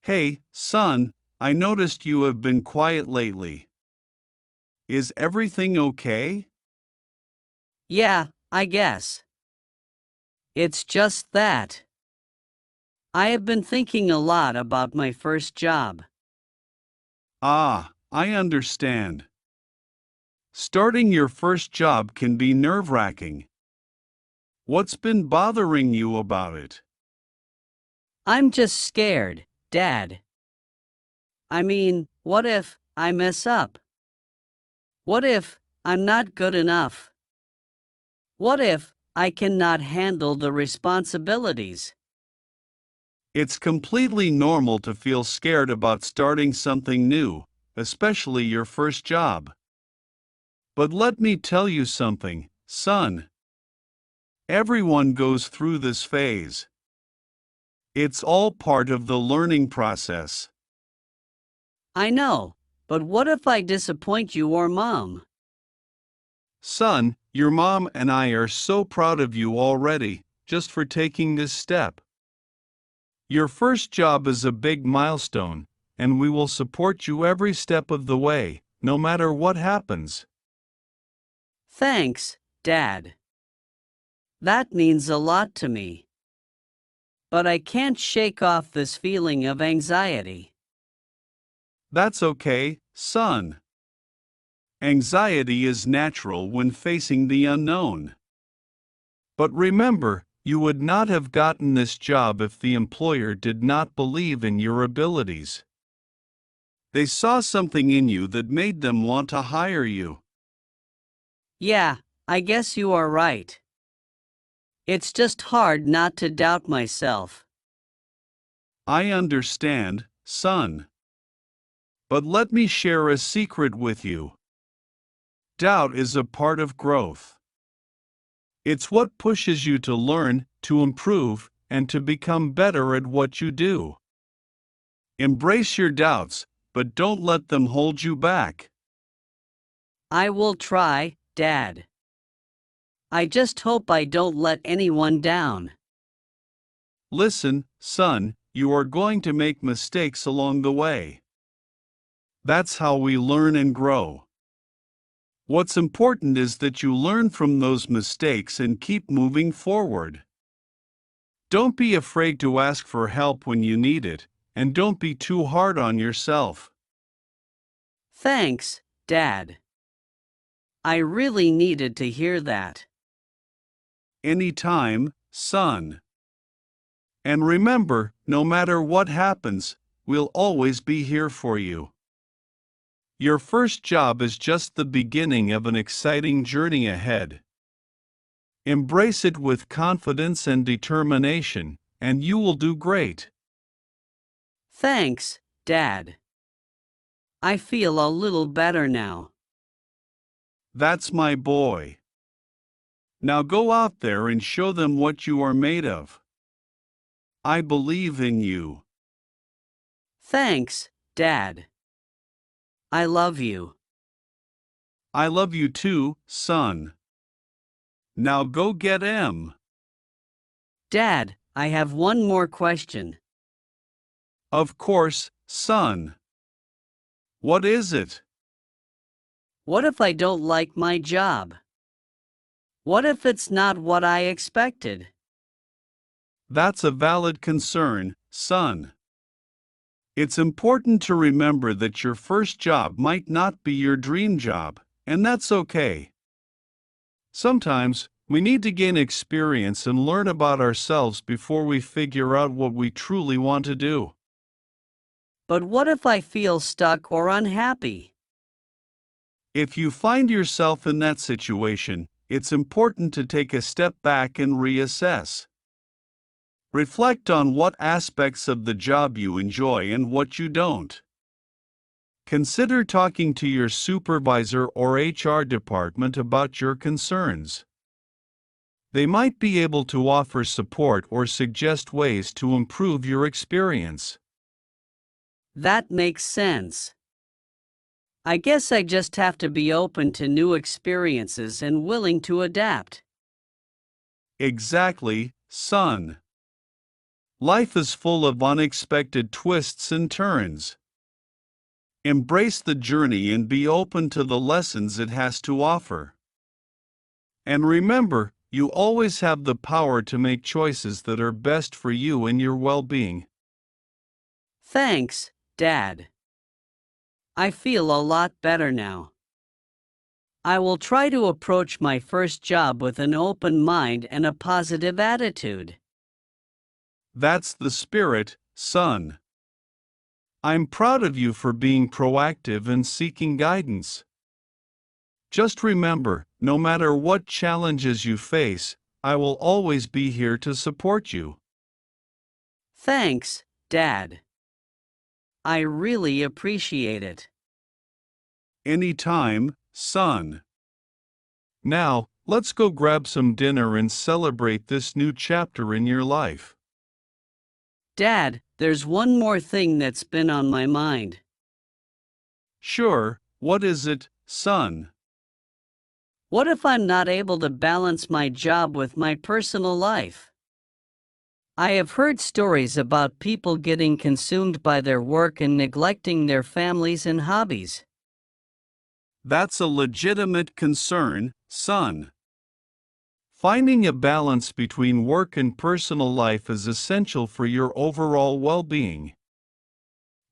Hey, son, I noticed you have been quiet lately. Is everything okay? Yeah, I guess. It's just that. I have been thinking a lot about my first job. Ah, I understand. Starting your first job can be nerve-wracking. What's been bothering you about it? I'm just scared, Dad. I mean, what if I mess up? What if I'm not good enough? What if I cannot handle the responsibilities? It's completely normal to feel scared about starting something new, especially your first job. But let me tell you something, son. Everyone goes through this phase. It's all part of the learning process. I know, but what if I disappoint you or Mom? Son, your mom and I are so proud of you already, just for taking this step. Your first job is a big milestone, and we will support you every step of the way, no matter what happens. Thanks, Dad. That means a lot to me. But I can't shake off this feeling of anxiety. That's okay, son. Anxiety is natural when facing the unknown. But remember, you would not have gotten this job if the employer did not believe in your abilities. They saw something in you that made them want to hire you. Yeah, I guess you are right. It's just hard not to doubt myself. I understand, son. But let me share a secret with you. Doubt is a part of growth. It's what pushes you to learn, to improve, and to become better at what you do. Embrace your doubts, but don't let them hold you back. I will try, Dad. I just hope I don't let anyone down. Listen, son, you are going to make mistakes along the way. That's how we learn and grow. What's important is that you learn from those mistakes and keep moving forward. Don't be afraid to ask for help when you need it, and don't be too hard on yourself. Thanks, Dad. I really needed to hear that. Anytime, son. And remember, no matter what happens, we'll always be here for you. Your first job is just the beginning of an exciting journey ahead. Embrace it with confidence and determination, and you will do great. Thanks, Dad. I feel a little better now. That's my boy. Now go out there and show them what you are made of. I believe in you. Thanks, Dad. I love you. I love you too, son. Now go get M. Dad, I have one more question. Of course, son. What is it? What if I don't like my job? What if it's not what I expected? That's a valid concern, son. It's important to remember that your first job might not be your dream job, and that's okay. Sometimes, we need to gain experience and learn about ourselves before we figure out what we truly want to do. But what if I feel stuck or unhappy? If you find yourself in that situation, it's important to take a step back and reassess. Reflect on what aspects of the job you enjoy and what you don't. Consider talking to your supervisor or HR department about your concerns. They might be able to offer support or suggest ways to improve your experience. That makes sense. I guess I just have to be open to new experiences and willing to adapt. Exactly, son. Life is full of unexpected twists and turns. Embrace the journey and be open to the lessons it has to offer. And remember, you always have the power to make choices that are best for you and your well-being. Thanks, Dad. I feel a lot better now. I will try to approach my first job with an open mind and a positive attitude. That's the spirit, son. I'm proud of you for being proactive and seeking guidance. Just remember, no matter what challenges you face, I will always be here to support you. Thanks, Dad. I really appreciate it. Anytime, son. Now, let's go grab some dinner and celebrate this new chapter in your life. Dad, there's one more thing that's been on my mind. Sure, what is it, son? What if I'm not able to balance my job with my personal life? I have heard stories about people getting consumed by their work and neglecting their families and hobbies. That's a legitimate concern, son. Finding a balance between work and personal life is essential for your overall well-being.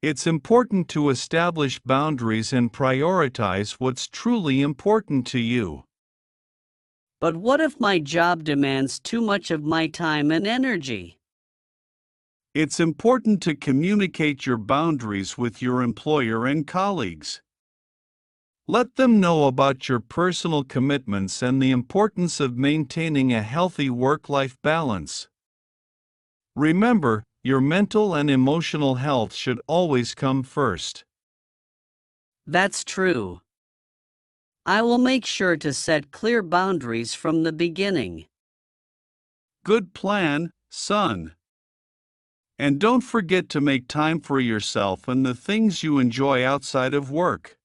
It's important to establish boundaries and prioritize what's truly important to you. But what if my job demands too much of my time and energy? It's important to communicate your boundaries with your employer and colleagues. Let them know about your personal commitments and the importance of maintaining a healthy work-life balance. Remember, your mental and emotional health should always come first. That's true. I will make sure to set clear boundaries from the beginning. Good plan, son. And don't forget to make time for yourself and the things you enjoy outside of work.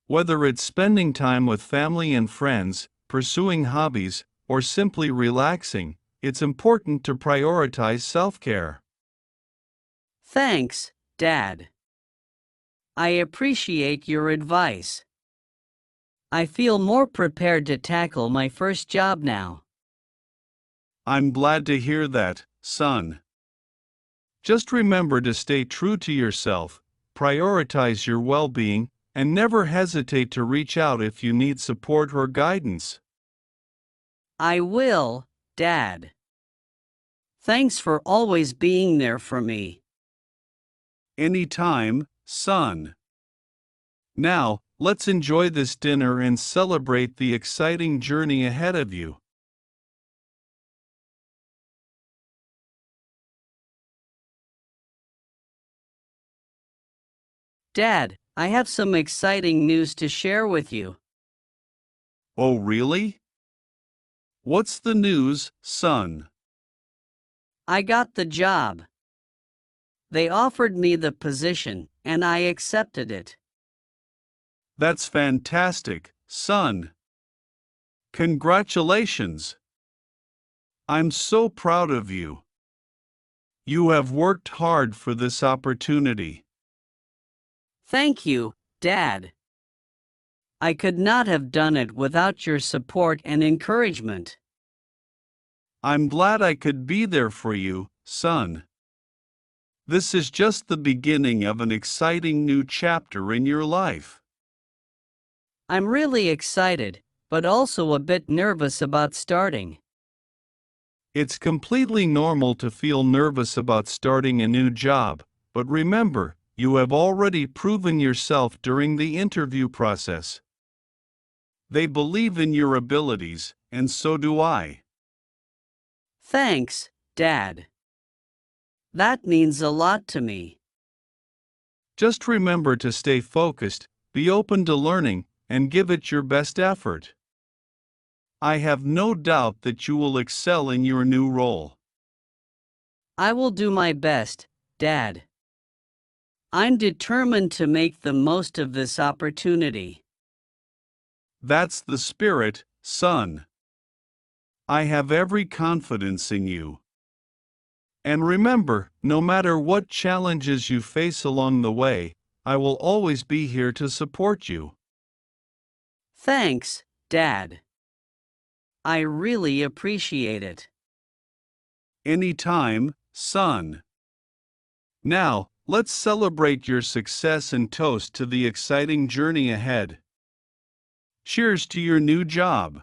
Whether it's spending time with family and friends, pursuing hobbies, or simply relaxing, it's important to prioritize self-care. Thanks, Dad. I appreciate your advice. I feel more prepared to tackle my first job now. I'm glad to hear that, son. Just remember to stay true to yourself, prioritize your well-being, and never hesitate to reach out if you need support or guidance. I will, Dad. Thanks for always being there for me. Anytime, son. Now, let's enjoy this dinner and celebrate the exciting journey ahead of you. Dad, I have some exciting news to share with you. Oh, really? What's the news, son? I got the job. They offered me the position, and I accepted it. That's fantastic, son. Congratulations. I'm so proud of you. You have worked hard for this opportunity. Thank you, Dad. I could not have done it without your support and encouragement. I'm glad I could be there for you, son. This is just the beginning of an exciting new chapter in your life. I'm really excited, but also a bit nervous about starting. It's completely normal to feel nervous about starting a new job, but remember, you have already proven yourself during the interview process. They believe in your abilities, and so do I. Thanks, Dad. That means a lot to me. Just remember to stay focused, be open to learning, and give it your best effort. I have no doubt that you will excel in your new role. I will do my best, Dad. I'm determined to make the most of this opportunity. That's the spirit, son. I have every confidence in you. And remember, no matter what challenges you face along the way, I will always be here to support you. Thanks, Dad. I really appreciate it. Anytime, son. Now, let's celebrate your success and toast to the exciting journey ahead. Cheers to your new job.